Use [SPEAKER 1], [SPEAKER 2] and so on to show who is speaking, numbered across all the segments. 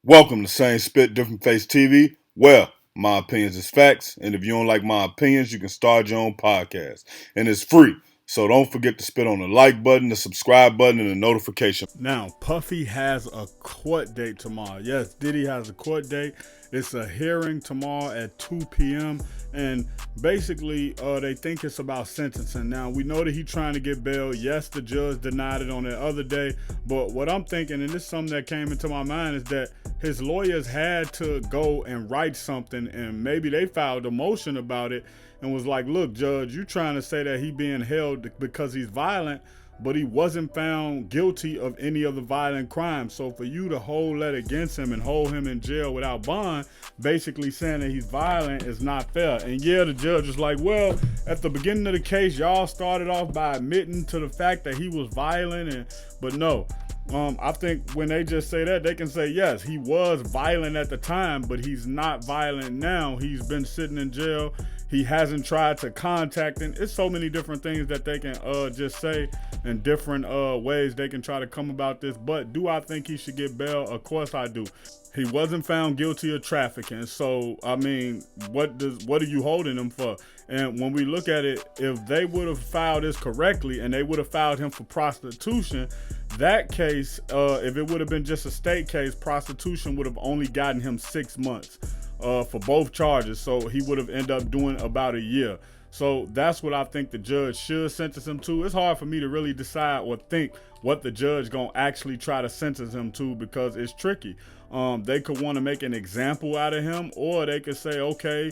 [SPEAKER 1] Welcome to Same Spit, Different Face TV. Well, my opinions is facts, and if you don't like my opinions, you can start your own podcast. And it's free. So don't forget to spit on the like button, the subscribe button, and the notification. Now, Puffy has a court date tomorrow. Yes, Diddy has a court date. It's a hearing tomorrow at 2 p.m. And basically, they think it's about sentencing. Now, we know that he's trying to get bail. Yes, the judge denied it on the other day. But what I'm thinking, and this is something that came into my mind, is that his lawyers had to go and write something, and maybe they filed a motion about it and was like, look, judge, you trying to say that he being held because he's violent, but he wasn't found guilty of any of the violent crimes. So for you to hold that against him and hold him in jail without bond, basically saying that he's violent, is not fair. And yeah, the judge was like, well, at the beginning of the case, y'all started off by admitting to the fact that he was violent, but no. I think when they just say that, they can say, yes, he was violent at the time, but he's not violent now. He's been sitting in jail. He hasn't tried to contact him. It's so many different things that they can just say, and different ways they can try to come about this. But do I think he should get bail? Of course I do. He wasn't found guilty of trafficking. So, I mean, what are you holding him for? And when we look at it, if they would have filed this correctly and they would have filed him for prostitution, that case, if it would have been just a state case, prostitution would have only gotten him 6 months for both charges. So he would have ended up doing about a year. So that's what I think the judge should sentence him to. It's hard for me to really decide or think what the judge gonna actually try to sentence him to, because it's tricky. They could want to make an example out of him, or they could say, okay,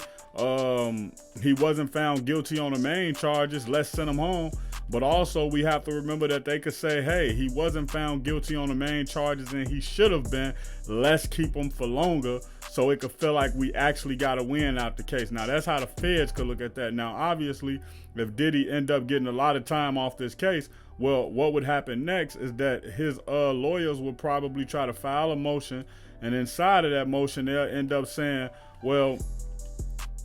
[SPEAKER 1] he wasn't found guilty on the main charges, let's send him home. But also we have to remember that they could say, hey, he wasn't found guilty on the main charges and he should have been, let's keep him for longer, so it could feel like we actually got a win out the case. Now, that's how the feds could look at that. Now, obviously, if Diddy end up getting a lot of time off this case, well, what would happen next is that his lawyers would probably try to file a motion, and inside of that motion, they'll end up saying, well,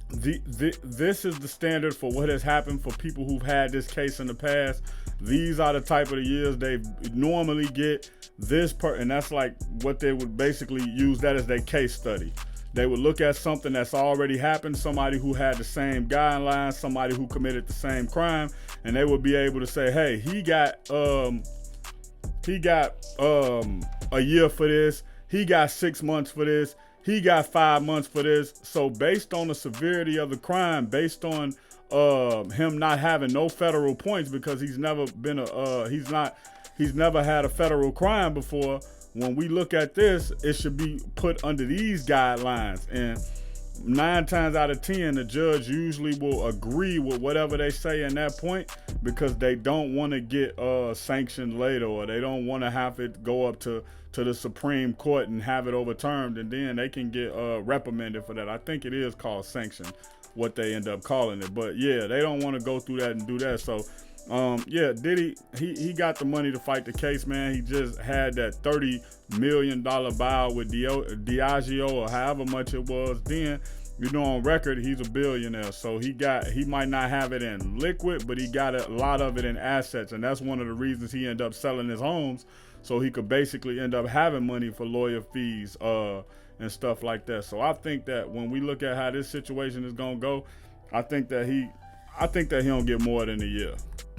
[SPEAKER 1] this is the standard for what has happened for people who've had this case in the past. These are the type of the years they normally get this and that's like what they would basically use that as their case study. They would look at something that's already happened, somebody who had the same guidelines, somebody who committed the same crime, and they would be able to say, hey, he got a year for this, he got 6 months for this, he got 5 months for this. So based on the severity of the crime, based on him not having no federal points, because he's never been he's never had a federal crime before. When we look at this, it should be put under these guidelines. And 9 times out of 10, the judge usually will agree with whatever they say in that point, because they don't want to get sanctioned later, or they don't want to have it go up to the Supreme Court and have it overturned, and then they can get reprimanded for that. I think it is called sanction, what they end up calling it. But yeah, they don't want to go through that and do that. So yeah, Diddy, he got the money to fight the case, man. He just had that $30 million buyout with Diageo, or however much it was then. You know, on record, he's a billionaire. So he might not have it in liquid, but he got a lot of it in assets. And that's one of the reasons he ended up selling his homes, so he could basically end up having money for lawyer fees and stuff like that. So I think that when we look at how this situation is gonna go, I think that he don't get more than a year.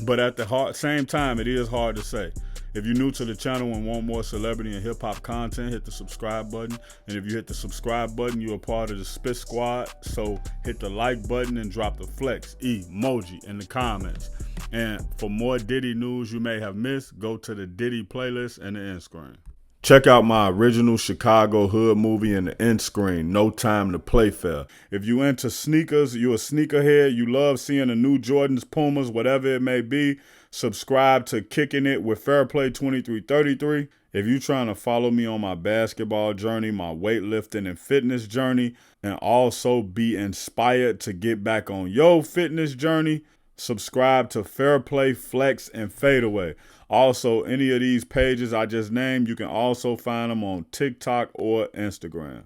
[SPEAKER 1] But at the same time, it is hard to say. If you're new to the channel and want more celebrity and hip-hop content, hit the subscribe button. And if you hit the subscribe button, you're a part of the Spit Squad. So hit the like button and drop the flex emoji in the comments. And for more Diddy news you may have missed, go to the Diddy playlist and the end screen. Check out my original Chicago hood movie in the end screen, No Time to Play Fair. If you into sneakers, you a sneakerhead, you love seeing the new Jordans, Pumas, whatever it may be, subscribe to Kicking It with Fairplay 2333. If you trying to follow me on my basketball journey, my weightlifting and fitness journey, and also be inspired to get back on your fitness journey, subscribe to Fairplay, Flex, and Fadeaway. Also, any of these pages I just named, you can also find them on TikTok or Instagram.